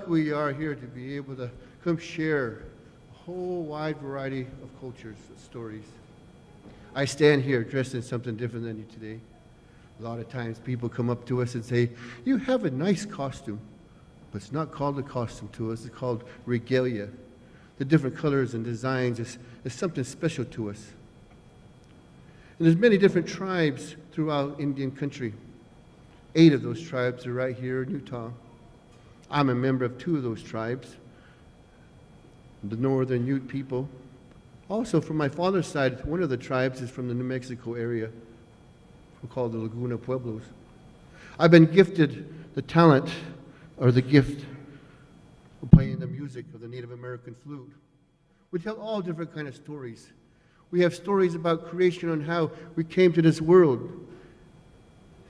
lucky we are here to be able to come share a whole wide variety of cultures, of stories. I stand here dressed in something different than you today. A lot of times people come up to us and say, "You have a nice costume," but it's not called a costume to us, it's called regalia. The different colors and designs is something special to us. And there's many different tribes throughout Indian country. 8 of those tribes are right here in Utah. I'm a member of 2 of those tribes, the Northern Ute people. Also, from my father's side, one of the tribes is from the New Mexico area. We're called the Laguna Pueblos. I've been gifted the talent or the gift of playing the music of the Native American flute. We tell all different kind of stories. We have stories about creation and how we came to this world.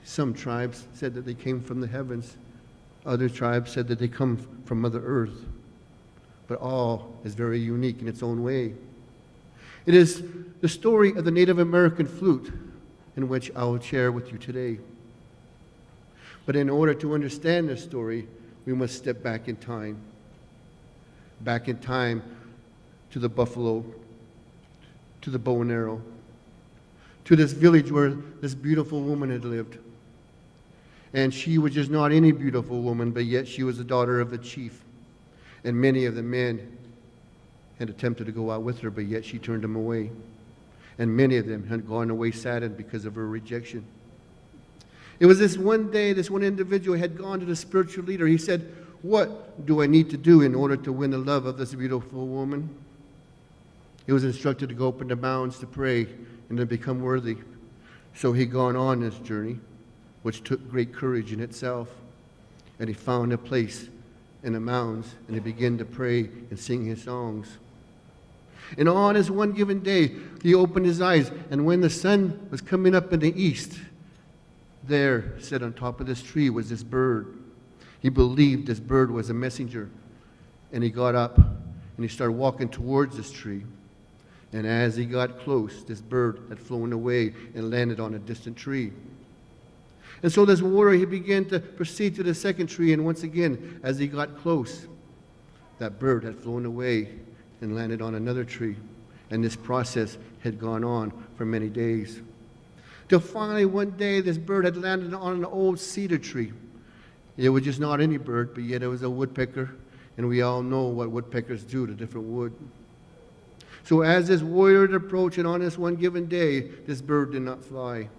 Some tribes said that they came from the heavens. Other tribes said that they come from Mother Earth. But all is very unique in its own way. It is the story of the Native American flute in which I will share with you today. But in order to understand this story, we must step back in time. Back in time to the buffalo, to the bow and arrow, to this village where this beautiful woman had lived. And she was just not any beautiful woman, but yet she was the daughter of the chief. And many of the men had attempted to go out with her, but yet she turned them away. And many of them had gone away saddened because of her rejection. It was this one day, this one individual had gone to the spiritual leader. He said, "What do I need to do in order to win the love of this beautiful woman?" He was instructed to go up in the mountains to pray and to become worthy. So he gone on this journey, which took great courage in itself. And he found a place in the mountains, and he began to pray and sing his songs. And on this one given day, he opened his eyes, and when the sun was coming up in the east, there, set on top of this tree, was this bird. He believed this bird was a messenger, and he got up, and he started walking towards this tree. And as he got close, this bird had flown away and landed on a distant tree. And so this warrior, he began to proceed to the second tree, and once again, as he got close, that bird had flown away and landed on another tree. And this process had gone on for many days. Till finally one day, this bird had landed on an old cedar tree. It was just not any bird, but yet it was a woodpecker, and we all know what woodpeckers do to different wood. So as this warrior approached, and on this one given day, this bird did not fly.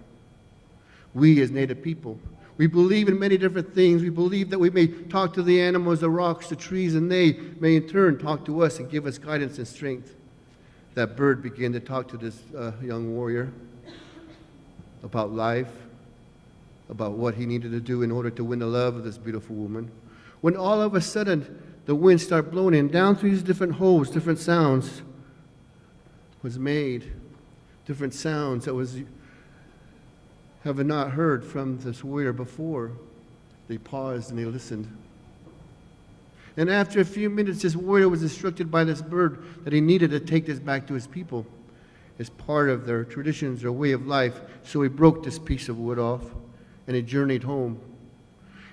We as Native people, we believe in many different things. We believe that we may talk to the animals, the rocks, the trees, and they may in turn talk to us and give us guidance and strength. That bird began to talk to this young warrior about life, about what he needed to do in order to win the love of this beautiful woman. When all of a sudden, the wind started blowing, and down through these different holes, different sounds was made. Different sounds that was have not heard from this warrior before. They paused and they listened. And after a few minutes, this warrior was instructed by this bird that he needed to take this back to his people as part of their traditions or way of life. So he broke this piece of wood off and he journeyed home.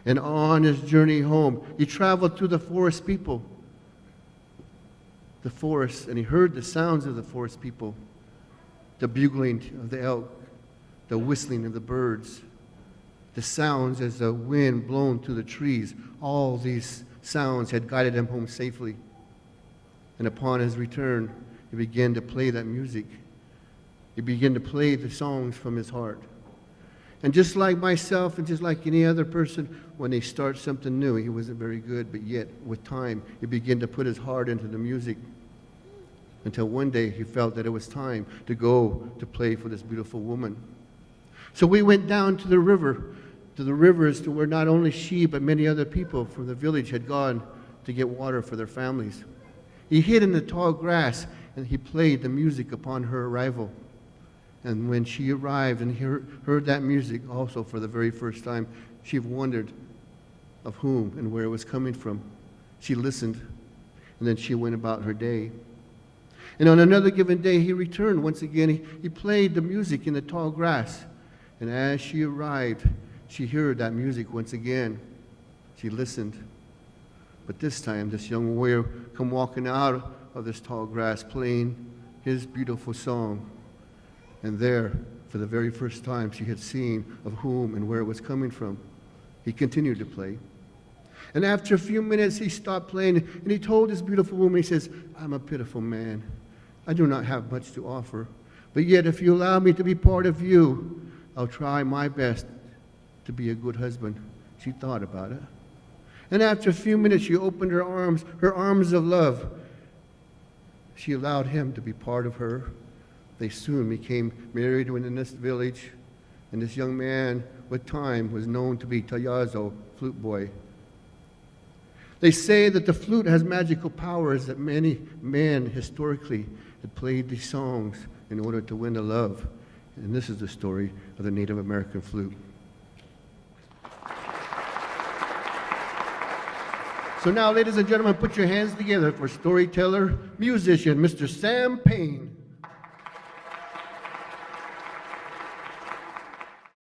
And on his journey home, he traveled through the forest people, the forest, and he heard the sounds of the forest people, the bugling of the elk, the whistling of the birds, the sounds as the wind blown through the trees. All these sounds had guided him home safely. And upon his return, he began to play that music. He began to play the songs from his heart. And just like myself and just like any other person, when they start something new, he wasn't very good, but yet with time, he began to put his heart into the music. Until one day he felt that it was time to go to play for this beautiful woman. So we went down to the rivers to where not only she, but many other people from the village had gone to get water for their families. He hid in the tall grass, and he played the music upon her arrival. And when she arrived and heard that music also for the very first time, she wondered of whom and where it was coming from. She listened, and then she went about her day. And on another given day, he returned once again. He played the music in the tall grass. And as she arrived, she heard that music once again. She listened. But this time, this young warrior come walking out of this tall grass playing his beautiful song. And there, for the very first time she had seen of whom and where it was coming from, he continued to play. And after a few minutes, he stopped playing, and he told this beautiful woman, he says, I'm a pitiful man. I do not have much to offer. But yet, if you allow me to be part of you, I'll try my best to be a good husband. She thought about it. And after a few minutes, she opened her arms of love. She allowed him to be part of her. They soon became married in this village, and this young man, with time, was known to be Tayazo, flute boy. They say that the flute has magical powers, that many men historically had played these songs in order to win the love. And this is the story of the Native American flute. So now, ladies and gentlemen, put your hands together for storyteller, musician, Mr. Sam Payne.